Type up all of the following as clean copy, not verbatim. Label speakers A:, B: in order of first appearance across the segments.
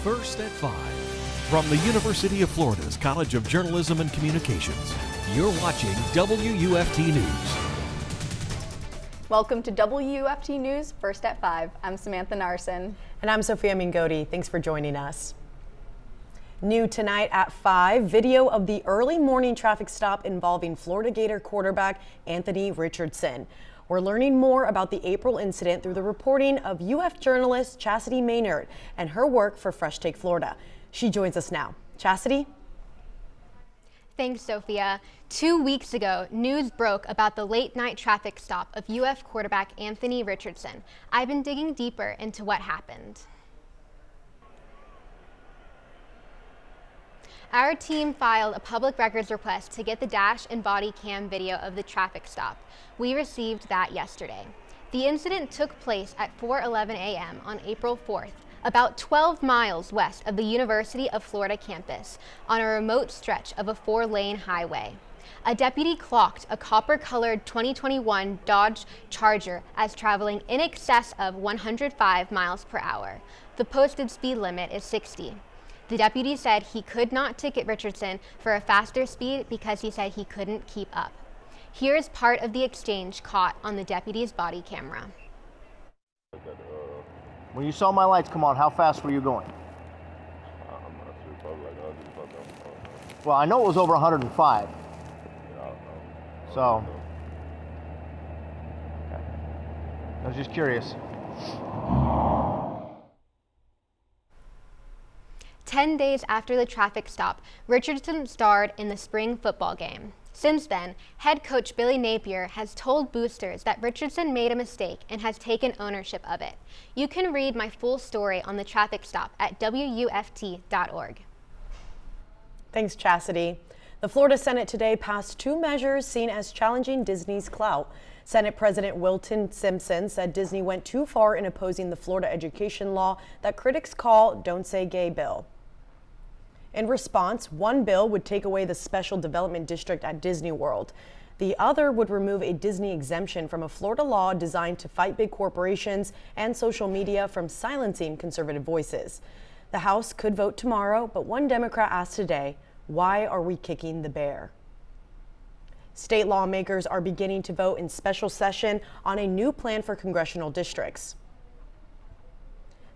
A: First at 5. From the University of Florida's College of Journalism and Communications, you're watching WUFT News.
B: Welcome to WUFT News First at 5. I'm Samantha Narson.
C: And I'm Sofia Mingote. Thanks for joining us. New tonight at 5, video of the early morning traffic stop involving Florida Gator quarterback Anthony Richardson. We're learning more about the April incident through the reporting of UF journalist Chasity Maynard and her work for Fresh Take Florida. She joins us now. Chasity?
D: Thanks, Sophia. 2 weeks ago, news broke about the late-night traffic stop of UF quarterback Anthony Richardson. I've been digging deeper into what happened. Our team filed a public records request to get the dash and body cam video of the traffic stop. We received that yesterday. The incident took place at 4:11 a.m. on April 4th, about 12 miles west of the University of Florida campus, on a remote stretch of a 4-lane highway. A deputy clocked a copper-colored 2021 Dodge Charger as traveling in excess of 105 miles per hour. The posted speed limit is 60. The deputy said he could not ticket Richardson for a faster speed because he said he couldn't keep up. Here's part of the exchange caught on the deputy's body camera.
E: When you saw my lights come on, how fast were you going?
F: I'm not sure, probably like 100.
E: Well, I know it was over 105.
F: Yeah, I don't know.
E: So, okay. I was just curious.
D: 10 days after the traffic stop, Richardson starred in the spring football game. Since then, head coach Billy Napier has told boosters that Richardson made a mistake and has taken ownership of it. You can read my full story on the traffic stop at WUFT.org.
C: Thanks, Chasity. The Florida Senate today passed 2 measures seen as challenging Disney's clout. Senate President Wilton Simpson said Disney went too far in opposing the Florida education law that critics call Don't Say Gay bill. In response, one bill would take away the special development district at Disney World. The other would remove a Disney exemption from a Florida law designed to fight big corporations and social media from silencing conservative voices. The House could vote tomorrow, but one Democrat asked today, why are we kicking the bear? State lawmakers are beginning to vote in special session on a new plan for congressional districts.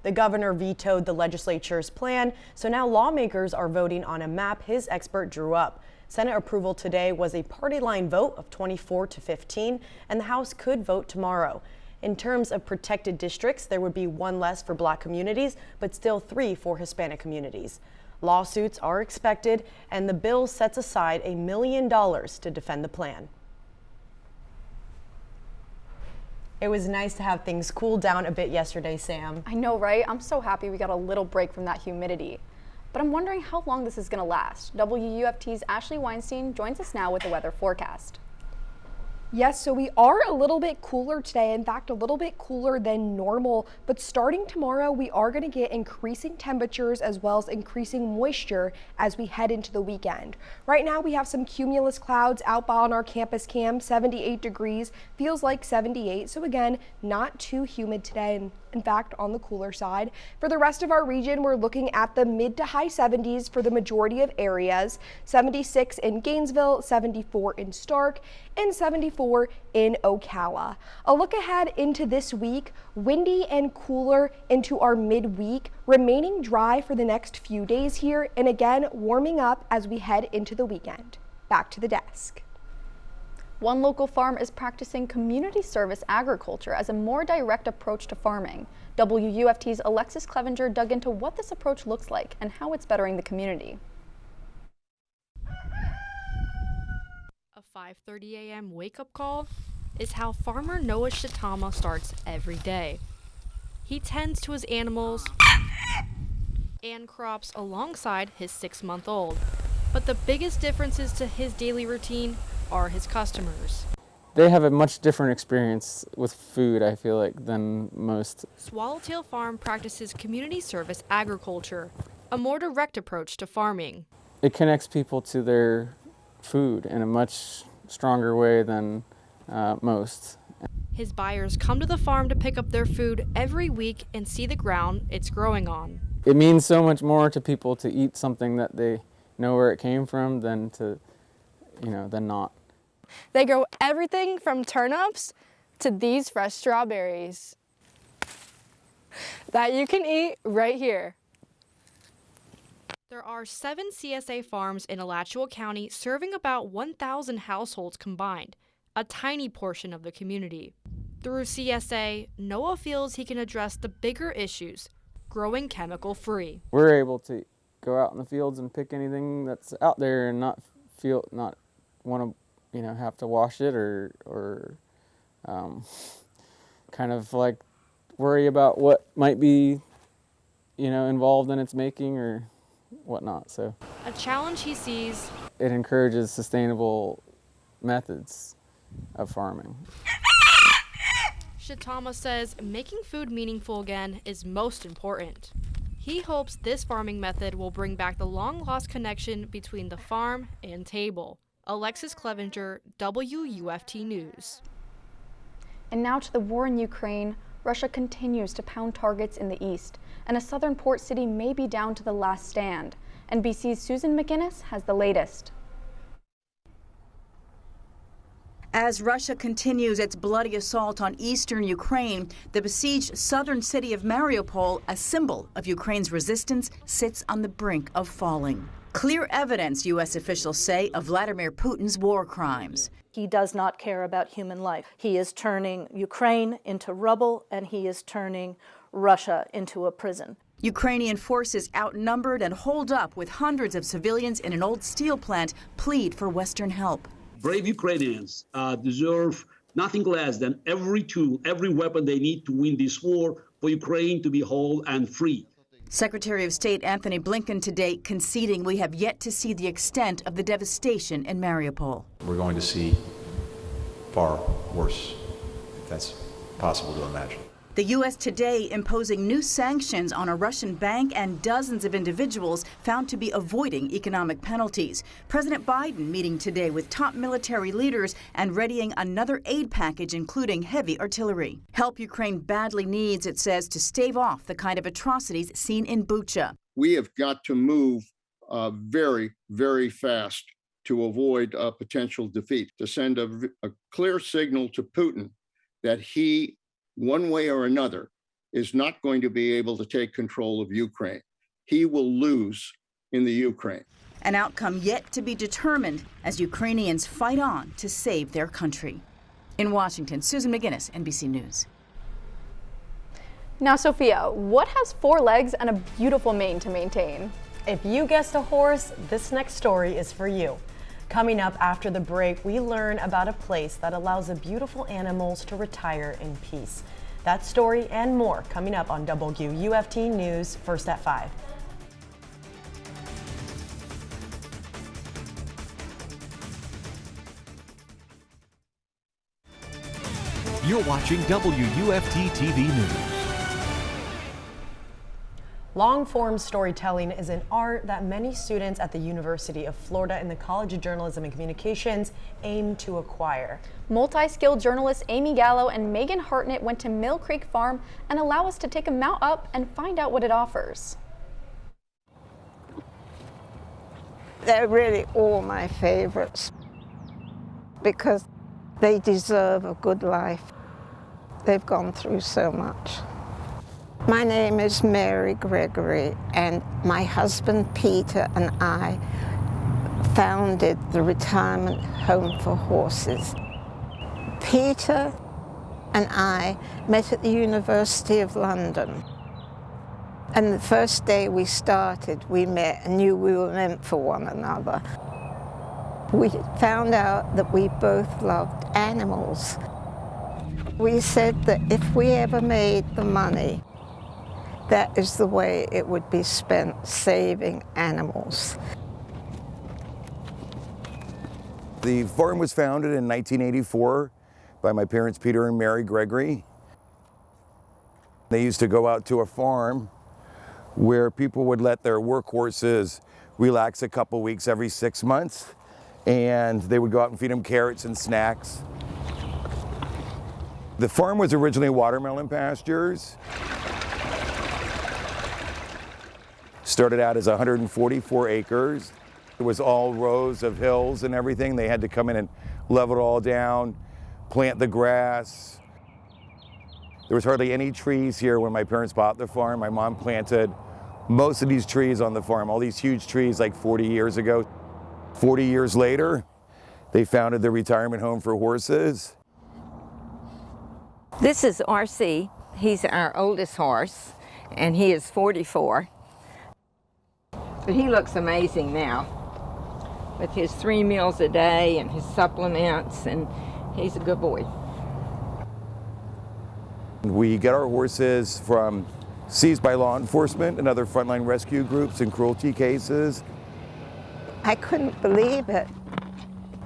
C: The governor vetoed the legislature's plan, so now lawmakers are voting on a map his expert drew up. Senate approval today was a party line vote of 24 to 15, and the House could vote tomorrow. In terms of protected districts, there would be 1 less for Black communities, but still 3 for Hispanic communities. Lawsuits are expected, and the bill sets aside $1 million to defend the plan. It was nice to have things cool down a bit yesterday, Sam.
B: I know, right? I'm so happy we got a little break from that humidity. But I'm wondering how long this is going to last. WUFT's Ashley Weinstein joins us now with the weather forecast.
G: Yes, so we are a little bit cooler today, in fact, a little bit cooler than normal, but starting tomorrow, we are going to get increasing temperatures as well as increasing moisture as we head into the weekend. Right now, we have some cumulus clouds out on our campus cam, 78 degrees, feels like 78, so again, not too humid today, and in fact, on the cooler side. For the rest of our region, we're looking at the mid to high 70s for the majority of areas, 76 in Gainesville, 74 in Stark, and 74 in Ocala. A look ahead into this week, windy and cooler into our midweek, remaining dry for the next few days here, and again, warming up as we head into the weekend. Back to the desk.
B: One local farm is practicing community service agriculture as a more direct approach to farming. WUFT's Alexus Cleavenger dug into what this approach looks like and how it's bettering the community.
H: A 5:30 a.m. wake-up call is how farmer Noah Shitama starts every day. He tends to his animals and crops alongside his 6-month-old. But the biggest differences to his daily routine are his customers.
I: They have a much different experience with food, I feel like, than most.
H: Swallowtail Farm practices community service agriculture, a more direct approach to farming.
I: It connects people to their food in a much stronger way than most.
H: His buyers come to the farm to pick up their food every week and see the ground it's growing on.
I: it means so much more to people to eat something that they know where it came from than to, than not.
J: They grow everything from turnips to these fresh strawberries that you can eat right here.
H: There are 7 CSA farms in Alachua County serving about 1,000 households combined, a tiny portion of the community. Through CSA, Noah feels he can address the bigger issues, growing chemical-free.
I: We're able to go out in the fields and pick anything that's out there and not want to, have to wash it or kind of like worry about what might be, involved in its making or whatnot. So
H: A challenge he sees.
I: It encourages sustainable methods of farming.
H: Shitama says making food meaningful again is most important. He hopes this farming method will bring back the long-lost connection between the farm and table. Alexus Cleavenger, WUFT News.
B: And now to the war in Ukraine. Russia continues to pound targets in the east, and a southern port city may be down to the last stand. NBC's Susan McGinnis has the latest.
K: As Russia continues its bloody assault on eastern Ukraine, the besieged southern city of Mariupol, a symbol of Ukraine's resistance, sits on the brink of falling. Clear evidence, U.S. officials say, of Vladimir Putin's war crimes.
L: He does not care about human life. He is turning Ukraine into rubble, and he is turning Russia into a prison.
K: Ukrainian forces, outnumbered and holed up with hundreds of civilians in an old steel plant, plead for Western help.
M: Brave Ukrainians deserve nothing less than every tool, every weapon they need to win this war for Ukraine to be whole and free.
K: Secretary of State Anthony Blinken today conceding we have yet to see the extent of the devastation in Mariupol.
N: We're going to see far worse, if that's possible to imagine.
K: The U.S. today imposing new sanctions on a Russian bank and dozens of individuals found to be avoiding economic penalties. President Biden meeting today with top military leaders and readying another aid package, including heavy artillery. Help Ukraine badly needs, it says, to stave off the kind of atrocities seen in Bucha.
O: We have got to move very, very fast to avoid a potential defeat, to send a clear signal to Putin that he, one way or another, is not going to be able to take control of Ukraine. He will lose in the Ukraine.
K: An outcome yet to be determined as Ukrainians fight on to save their country. In Washington, Susan McGinnis, NBC News.
B: Now, Sofia, what has 4 legs and a beautiful mane to maintain?
C: If you guessed a horse, this next story is for you. Coming up after the break, we learn about a place that allows the beautiful animals to retire in peace. That story and more coming up on WUFT News, first at 5.
A: You're watching WUFT TV News.
C: Long-form storytelling is an art that many students at the University of Florida and the College of Journalism and Communications aim to acquire.
B: Multi-skilled journalists Amy Galo and Megan Hartnet went to Mill Creek Farm and allow us to take a mount up and find out what it offers.
P: They're really all my favorites because they deserve a good life. They've gone through so much. My name is Mary Gregory, and my husband Peter and I founded the retirement home for horses. Peter and I met at the University of London. And the first day we started, we met and knew we were meant for one another. We found out that we both loved animals. We said that if we ever made the money, that is the way it would be spent, saving animals.
Q: The farm was founded in 1984 by my parents, Peter and Mary Gregory. They used to go out to a farm where people would let their workhorses relax a couple weeks every 6 months, and they would go out and feed them carrots and snacks. The farm was originally watermelon pastures. Started out as 144 acres. It was all rows of hills and everything. They had to come in and level it all down, plant the grass. There was hardly any trees here when my parents bought the farm. My mom planted most of these trees on the farm, all these huge trees like 40 years ago. 40 years later, they founded the retirement home for horses.
R: This is RC. He's our oldest horse, and he is 44. But he looks amazing now with his 3 meals a day and his supplements, and he's a good boy.
Q: We get our horses from seized by law enforcement and other frontline rescue groups in cruelty cases.
P: I couldn't believe it,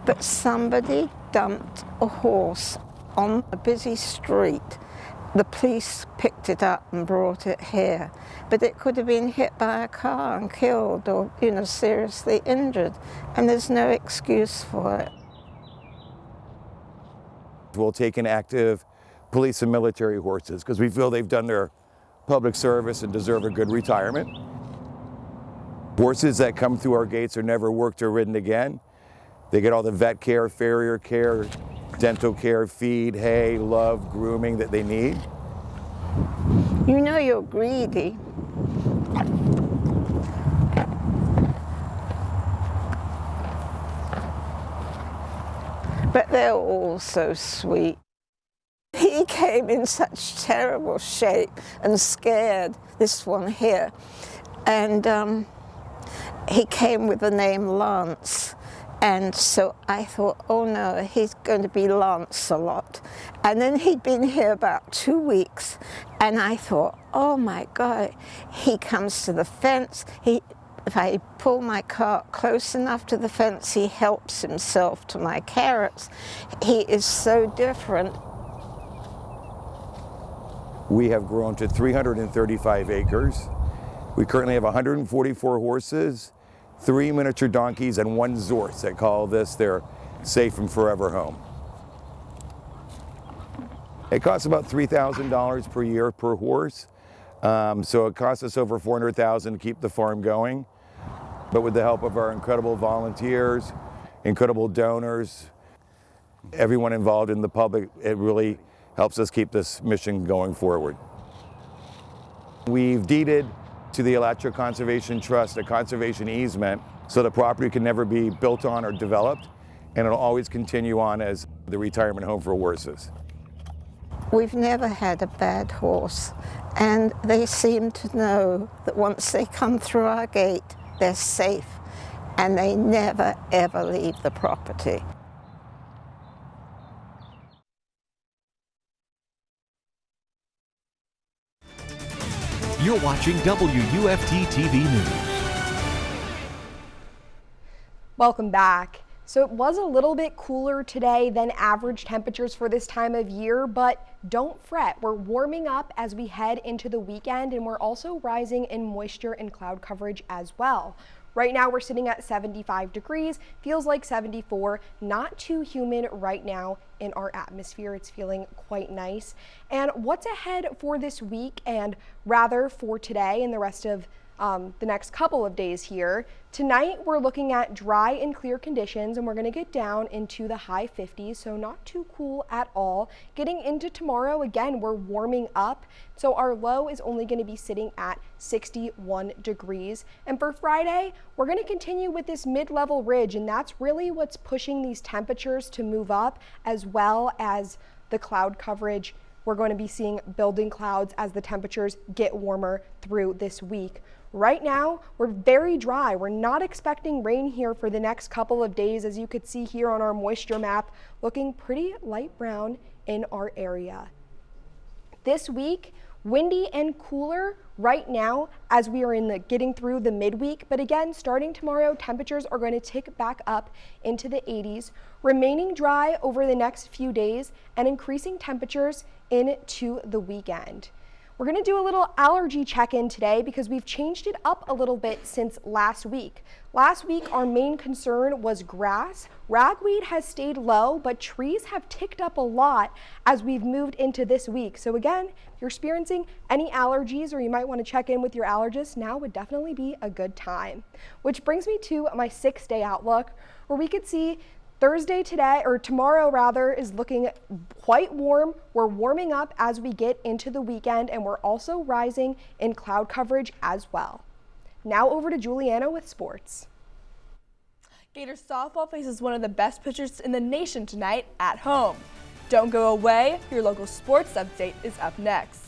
P: but somebody dumped a horse on a busy street. The police picked it up and brought it here, but it could have been hit by a car and killed or, seriously injured, and there's no excuse for it.
Q: We'll take in active police and military horses because we feel they've done their public service and deserve a good retirement. Horses that come through our gates are never worked or ridden again. They get all the vet care, farrier care, dental care, feed, hay, love, grooming that they need.
P: You know you're greedy. But they're all so sweet. He came in such terrible shape and scared, this one here. And he came with the name Lance. And so I thought, oh no, he's going to be Lancelot. And then he'd been here about 2 weeks, and I thought, oh my God, he comes to the fence. If I pull my cart close enough to the fence, he helps himself to my carrots. He is so different.
Q: We have grown to 335 acres. We currently have 144 horses, 3 miniature donkeys, and 1 Zorse that call this their safe and forever home. It costs about $3,000 per year per horse. So it costs us over $400,000 to keep the farm going. But with the help of our incredible volunteers, incredible donors, everyone involved in the public, it really helps us keep this mission going forward. We've deeded to the Alachua Conservation Trust a conservation easement so the property can never be built on or developed, and it'll always continue on as the retirement home for horses.
P: We've never had a bad horse, and they seem to know that once they come through our gate, they're safe, and they never ever leave the property.
A: You're watching WUFT-TV News.
G: Welcome back. So it was a little bit cooler today than average temperatures for this time of year, but don't fret. We're warming up as we head into the weekend, and we're also rising in moisture and cloud coverage as well. Right now we're sitting at 75 degrees, feels like 74, not too humid right now in our atmosphere. It's feeling quite nice. And what's ahead for this week, and rather for today and the rest of the next couple of days here. Tonight we're looking at dry and clear conditions, and we're going to get down into the high 50s, so not too cool at all. Getting into tomorrow, again, we're warming up, so our low is only going to be sitting at 61 degrees. And for Friday, we're going to continue with this mid-level ridge, and that's really what's pushing these temperatures to move up, as well as the cloud coverage. We're going to be seeing building clouds as the temperatures get warmer through this week. Right now, we're very dry. We're not expecting rain here for the next couple of days, as you could see here on our moisture map, looking pretty light brown in our area. This week, windy and cooler right now as we are getting through the midweek, but again, starting tomorrow, temperatures are going to tick back up into the 80s, remaining dry over the next few days and increasing temperatures into the weekend. We're going to do a little allergy check-in today because we've changed it up a little bit since last week. Last week, our main concern was grass. Ragweed has stayed low, but trees have ticked up a lot as we've moved into this week. So again, if you're experiencing any allergies or you might want to check in with your allergist, now would definitely be a good time. Which brings me to my 6-day outlook, where we could see Thursday today, or tomorrow rather, is looking quite warm. We're warming up as we get into the weekend, and we're also rising in cloud coverage as well. Now over to Julianna with sports.
S: Gators softball faces one of the best pitchers in the nation tonight at home. Don't go away, your local sports update is up next.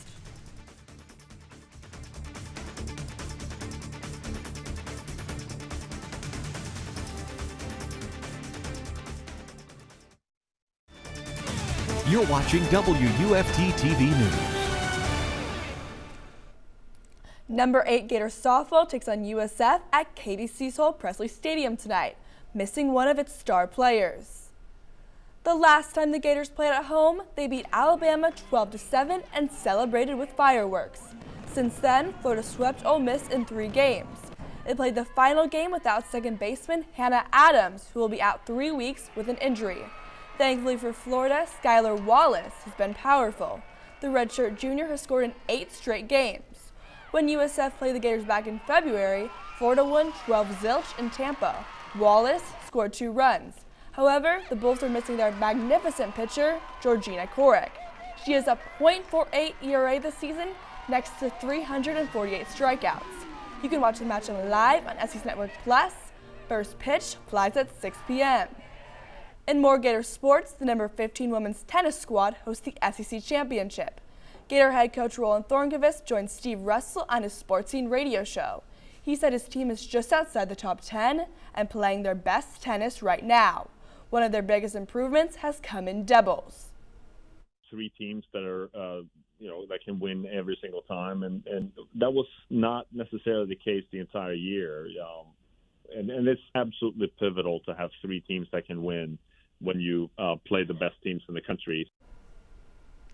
A: You're watching WUFT-TV News.
S: Number 8 Gators softball takes on USF at Katie Cecil Presley Stadium tonight, missing one of its star players. The last time the Gators played at home, they beat Alabama 12-7 and celebrated with fireworks. Since then, Florida swept Ole Miss in 3 games. They played the final game without second baseman Hannah Adams, who will be out 3 weeks with an injury. Thankfully for Florida, Skylar Wallace has been powerful. The redshirt junior has scored in 8 straight games. When USF played the Gators back in February, Florida won 12-0 in Tampa. Wallace scored 2 runs. However, the Bulls are missing their magnificent pitcher, Georgina Korek. She has a .48 ERA this season, next to 348 strikeouts. You can watch the match live on SEC Network Plus. First pitch flies at 6 p.m. In more Gator sports, the number 15 women's tennis squad hosts the SEC Championship. Gator head coach Roland Thornquist joined Steve Russell on his Sports Scene radio show. He said his team is just outside the top 10 and playing their best tennis right now. One of their biggest improvements has come in doubles.
F: 3 teams that are, that can win every single time, and that was not necessarily the case the entire year. And it's absolutely pivotal to have 3 teams that can win when you play the best teams in the country.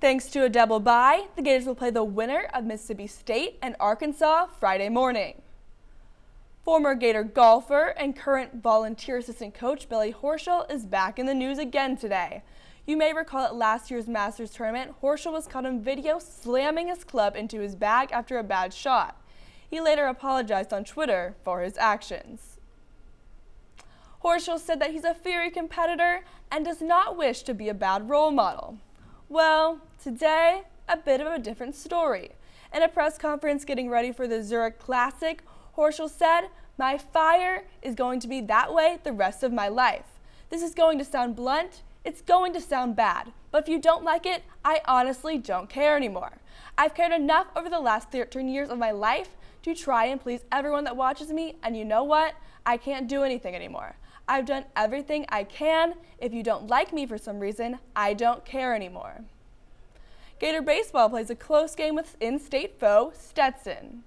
S: Thanks to a double bye, the Gators will play the winner of Mississippi State and Arkansas Friday morning. Former Gator golfer and current volunteer assistant coach Billy Horschel is back in the news again today. You may recall at last year's Masters tournament, Horschel was caught on video slamming his club into his bag after a bad shot. He later apologized on Twitter for his actions. Horschel said that he's a fiery competitor and does not wish to be a bad role model. Well, today, a bit of a different story. In a press conference getting ready for the Zurich Classic, Horschel said, "My fire is going to be that way the rest of my life. This is going to sound blunt, it's going to sound bad, but if you don't like it, I honestly don't care anymore. I've cared enough over the last 13 years of my life to try and please everyone that watches me, and you know what? I can't do anything anymore. I've done everything I can. If you don't like me for some reason, I don't care anymore." Gator baseball plays a close game with in-state foe Stetson.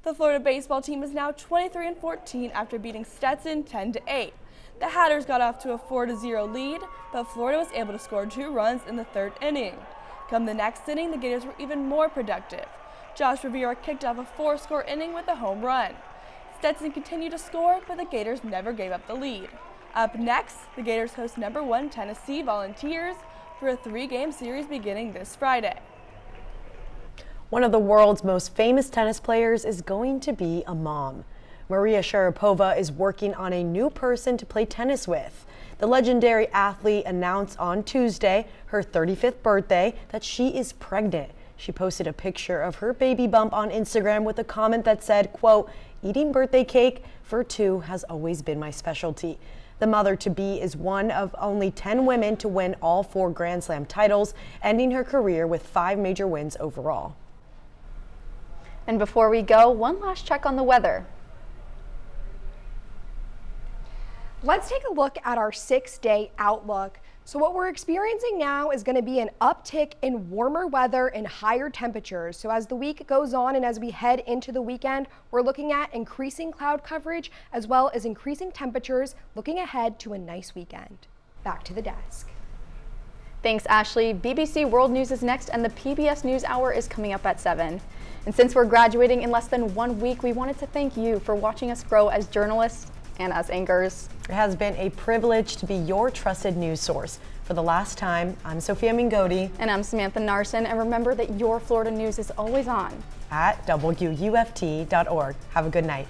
S: The Florida baseball team is now 23-14 after beating Stetson 10-8. The Hatters got off to a 4-0 lead, but Florida was able to score 2 runs in the 3rd inning. Come the next inning, the Gators were even more productive. Josh Rivera kicked off a 4-score inning with a home run. Stetson continued to score, but the Gators never gave up the lead. Up next, the Gators host number 1 Tennessee Volunteers for a 3-game series beginning this Friday.
C: One of the world's most famous tennis players is going to be a mom. Maria Sharapova is working on a new person to play tennis with. The legendary athlete announced on Tuesday, her 35th birthday, that she is pregnant. She posted a picture of her baby bump on Instagram with a comment that said, quote, "Eating birthday cake for 2 has always been my specialty." The mother-to-be is one of only 10 women to win all 4 Grand Slam titles, ending her career with 5 major wins overall.
B: And before we go, one last check on the weather.
G: Let's take a look at our 6-day outlook. So what we're experiencing now is going to be an uptick in warmer weather and higher temperatures. So as the week goes on and as we head into the weekend, we're looking at increasing cloud coverage as well as increasing temperatures, looking ahead to a nice weekend. Back to the desk.
B: Thanks, Ashley. BBC World News is next, and the PBS NewsHour is coming up at 7. And since we're graduating in less than 1 week, we wanted to thank you for watching us grow as journalists and as anchors.
C: It has been a privilege to be your trusted news source. For the last time, I'm Sofia Mingote.
B: And I'm Samantha Narson. And remember that your Florida news is always on
C: at WUFT.org. Have a good night.